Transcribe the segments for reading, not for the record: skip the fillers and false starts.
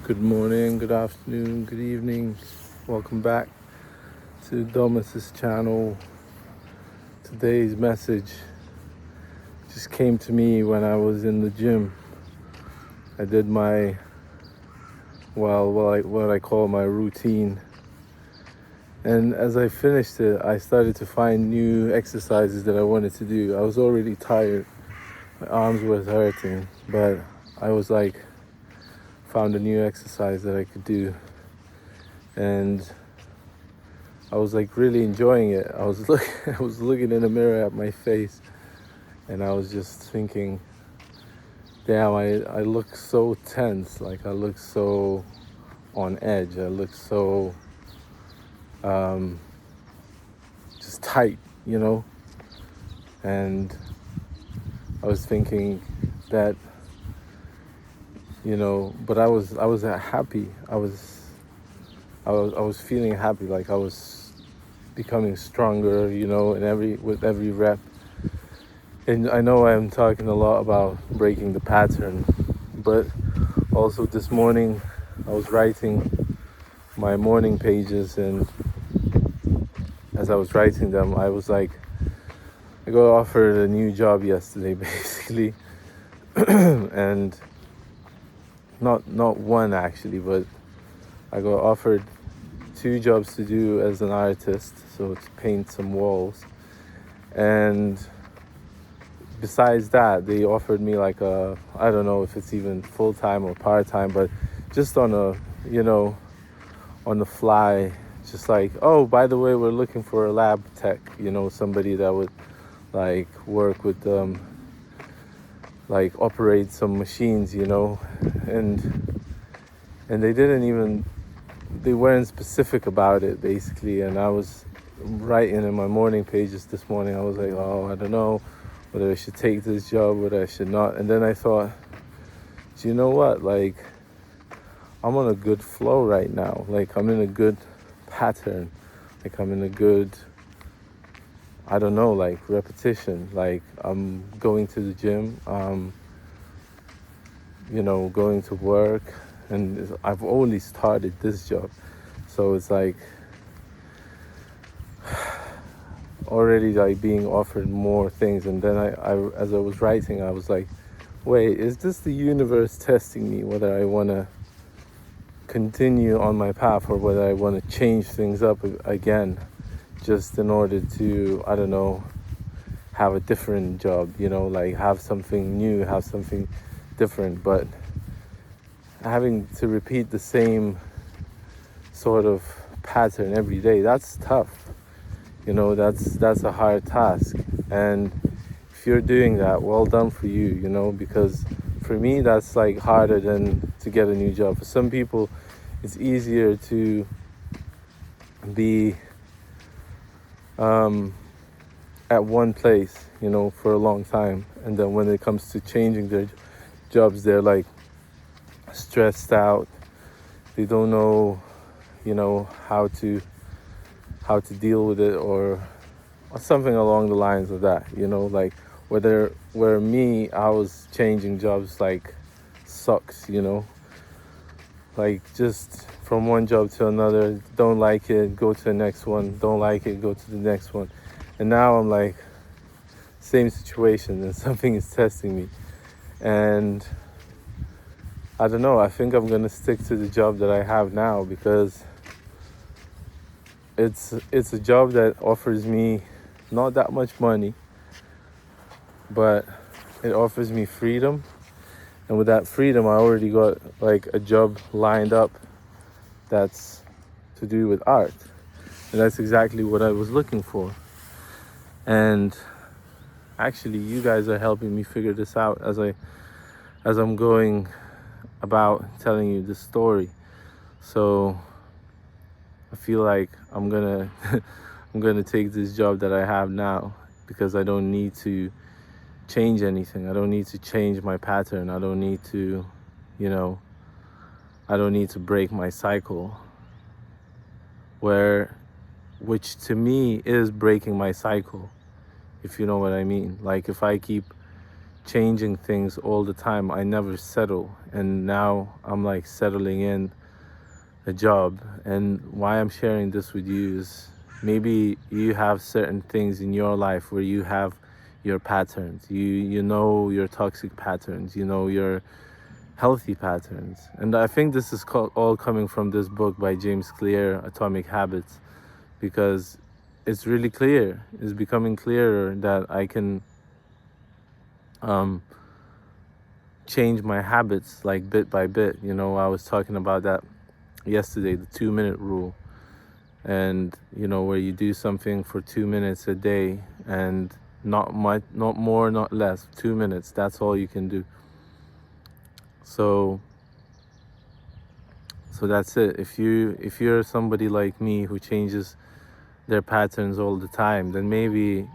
Good morning, good afternoon, good evening. Welcome back to Domas's channel. Today's message just came to me when I was in the gym. I did my, what I call my routine. And as I finished it, I started to find new exercises that I wanted to do. I was already tired. My arms were hurting, but I was like, found a new exercise that I could do. And I was like really enjoying it. I was looking in the mirror at my face, and I was just thinking, damn, I look so tense. Like I look so on edge. I look so just tight, And I was thinking that, but I was happy. I was feeling happy. Like I was becoming stronger, and with every rep. And I know I'm talking a lot about breaking the pattern, but also this morning I was writing my morning pages, and as I was writing them, I was like, I got offered a new job yesterday, basically, and not one actually, but I got offered 2 jobs to do as an artist, so to paint some walls. And besides that, they offered me like I don't know if it's even full-time or part-time, but just on on the fly, just like, oh, by the way, we're looking for a lab tech, somebody that would like work with like operate some machines, and they weren't specific about it, basically. And I was writing in my morning pages this morning, I was like, oh, I don't know whether I should take this job, whether I should not. And then I thought, do you know what, like, I'm on a good flow right now. Like I'm in a good pattern, like I'm in a good, I don't know, like repetition. Like I'm going to the gym, going to work, and I've only started this job. So it's like already like being offered more things. And then I as I was writing, I was like, wait, is this the universe testing me whether I want to continue on my path or whether I want to change things up again, just in order to, I don't know, have a different job, like have something new, have something different. But having to repeat the same sort of pattern every day, that's tough. That's a hard task. And if you're doing that, well done for you, because for me, that's like harder than to get a new job. For some people, it's easier to be at one place, for a long time. And then when it comes to changing their jobs, they're like stressed out. They don't know, how to deal with it, or something along the lines of that, like where me, I was changing jobs like sucks, like just from one job to another. Don't like it, go to the next one. Don't like it, go to the next one. And now I'm like, same situation, and something is testing me. And I don't know, I think I'm gonna stick to the job that I have now, because it's a job that offers me not that much money, but it offers me freedom. And with that freedom, I already got like a job lined up that's to do with art. And that's exactly what I was looking for. And actually, you guys are helping me figure this out as I'm going about telling you this story. So I feel like I'm gonna I'm gonna take this job that I have now, because I don't need to change anything. I don't need to change my pattern. I don't need to, I don't need to break my cycle, which to me is breaking my cycle, if you know what I mean. Like if I keep, changing things all the time. I never settle, and now I'm like settling in a job. And why I'm sharing this with you is maybe you have certain things in your life where you have your patterns. You know your toxic patterns, you know your healthy patterns. And I think this is all coming from this book by James Clear, Atomic Habits, because it's really clear. It's becoming clearer that I can change my habits like bit by bit. You know, I was talking about that yesterday, the 2-minute rule. And you know, where you do something for 2 minutes a day, and not much, not more, not less. 2 minutes, that's all you can do. So that's it. If you're somebody like me who changes their patterns all the time, then maybe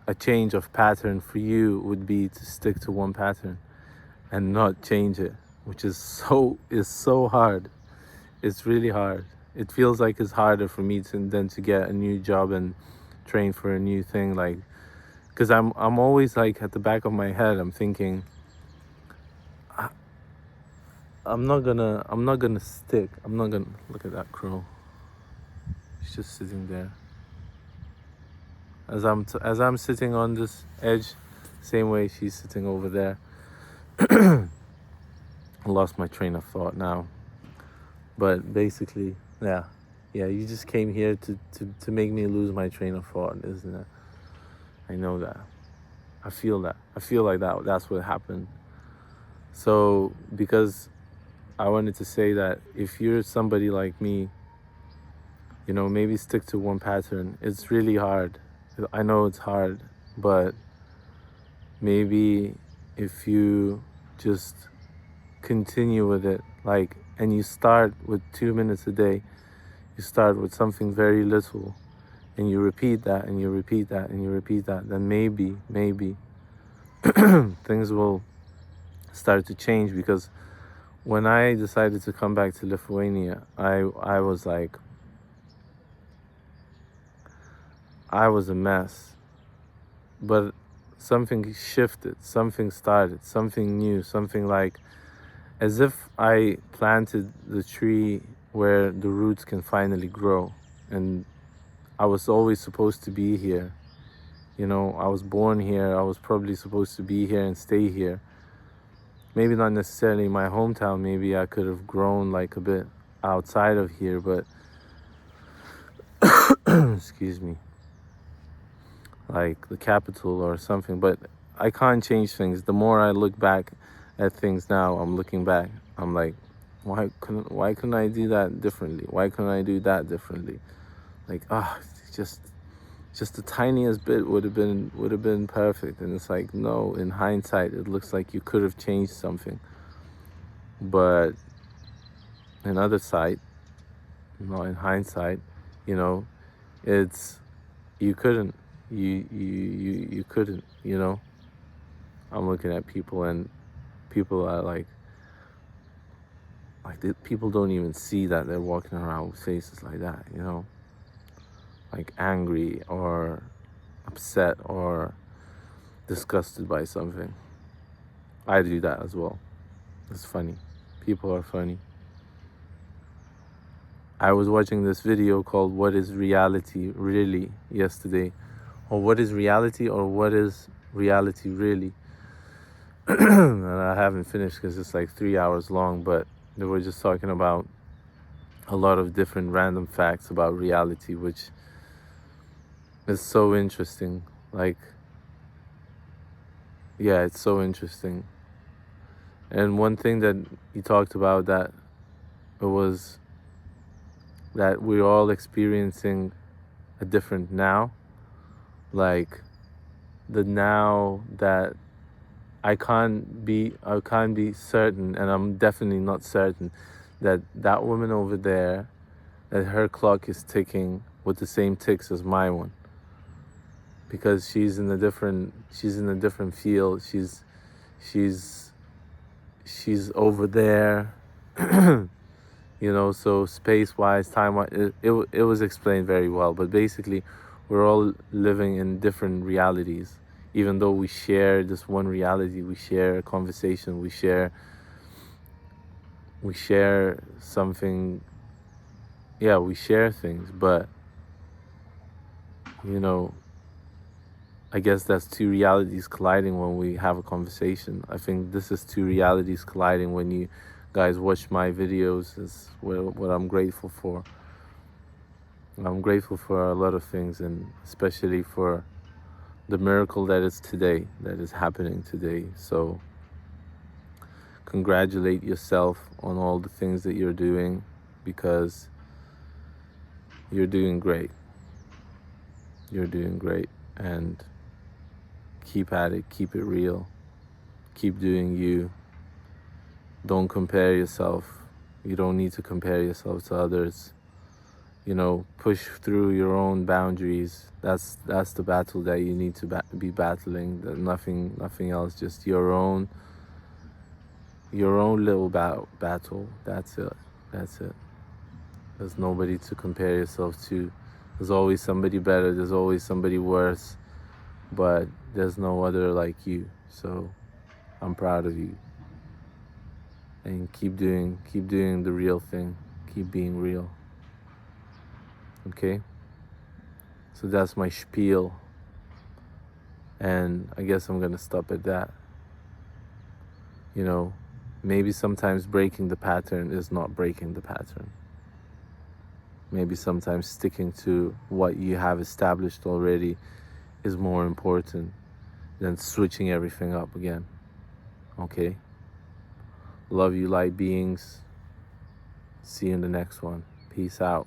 a change of pattern for you would be to stick to one pattern and not change it, which is so hard. It's really hard. It feels like it's harder for me than to get a new job and train for a new thing, like, because I'm always like, at the back of my head, I'm thinking, I'm not gonna stick. I'm not gonna look at that crow. He's just sitting there. As I'm sitting on this edge, same way she's sitting over there. I lost my train of thought now. But basically, yeah, you just came here to make me lose my train of thought, isn't it? I know that. I feel that. I feel like that's what happened. So, because I wanted to say that if you're somebody like me, you know, maybe stick to one pattern. It's really hard. I know it's hard, but maybe if you just continue with it, like, and you start with 2 minutes a day, you start with something very little, and you repeat that, and you repeat that, and you repeat that, then maybe things will start to change. Because when I decided to come back to Lithuania, I was like, I was a mess. But something shifted, something started, something new, something like, as if I planted the tree where the roots can finally grow. And I was always supposed to be here. You know, I was born here. I was probably supposed to be here and stay here. Maybe not necessarily my hometown. Maybe I could have grown like a bit outside of here, but excuse me, like the capital or something. But I can't change things. The more I look back at things now, I'm looking back, I'm like, why couldn't I do that differently? Why couldn't I do that differently? Like, just the tiniest bit would have been perfect. And it's like, no, in hindsight, it looks like you could have changed something. But in hindsight, you know, it's, you couldn't, you couldn't, you know. I'm looking at people, and people are like people don't even see that they're walking around with faces like that, you know, like angry or upset or disgusted by something. I do that as well. It's funny. People are funny. I was watching this video called "What is Reality Really" yesterday, or "What is Reality" or "What is Reality Really?" And I haven't finished because it's like 3 hours long, but they were just talking about a lot of different random facts about reality, which is so interesting. Like, yeah, it's so interesting. And one thing that he talked about, that it was that we're all experiencing a different now, like the now that I can't be certain, and I'm definitely not certain that that woman over there, that her clock is ticking with the same ticks as my one, because she's in a different field. She's over there. You know, so space-wise, time-wise, it was explained very well. But basically, we're all living in different realities, even though we share this one reality, we share a conversation, we share something. Yeah, we share things, but you know, I guess that's two realities colliding when we have a conversation. I think this is two realities colliding when you guys watch my videos, is what I'm grateful for. I'm grateful for a lot of things, and especially for the miracle that is today, that is happening today. So congratulate yourself on all the things that you're doing, because you're doing great. You're doing great, and keep at it, keep it real, keep doing you. Don't compare yourself. You don't need to compare yourself to others. You know, push through your own boundaries. That's the battle that you need to be battling. Nothing else. Just your own little battle. That's it. That's it. There's nobody to compare yourself to. There's always somebody better. There's always somebody worse. But there's no other like you. So I'm proud of you. And keep doing the real thing. Keep being real. Okay? So that's my spiel. And I guess I'm gonna stop at that. You know, maybe sometimes breaking the pattern is not breaking the pattern. Maybe sometimes sticking to what you have established already is more important than switching everything up again. Okay? Love you, light beings. See you in the next one. Peace out.